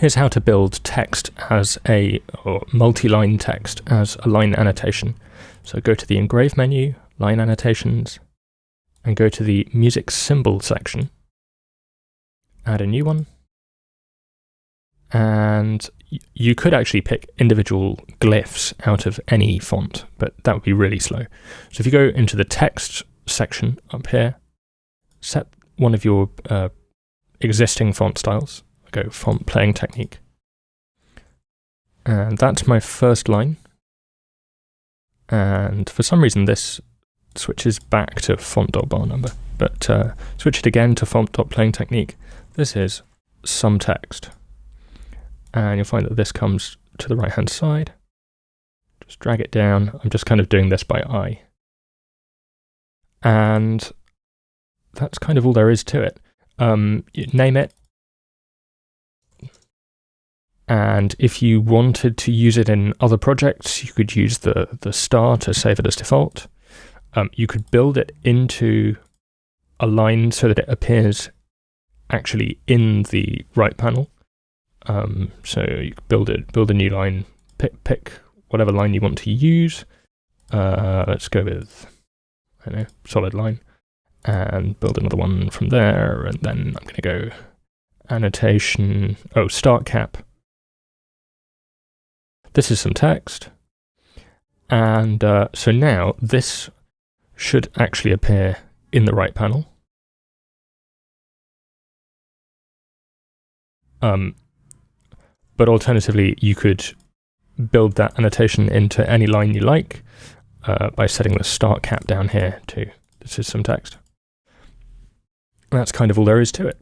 here's how to build text or multi-line text as a line annotation. So go to the Engrave menu, Line Annotations, and go to the Music Symbol section. Add a new one. And you could actually pick individual glyphs out of any font, but that would be really slow. So if you go into the text section up here, set one of your existing font styles. Go font playing technique. And that's my first line. And for some reason this switches back to font.bar number, but switch it again to font.playing technique. This is some text. And you'll find that this comes to the right-hand side. Just drag it down. I'm just kind of doing this by eye. And that's kind of all there is to it. You name it. And if you wanted to use it in other projects, you could use the star to save it as default. You could build it into a line so that it appears actually in the right panel. So you could build a new line, pick whatever line you want to use. Let's go with, I don't know, solid line, and build another one from there. And then I'm going to go annotation, start cap. This is some text. And so now this should actually appear in the right panel. But alternatively, you could build that annotation into any line you like by setting the start cap down here too. This is some text. And that's kind of all there is to it.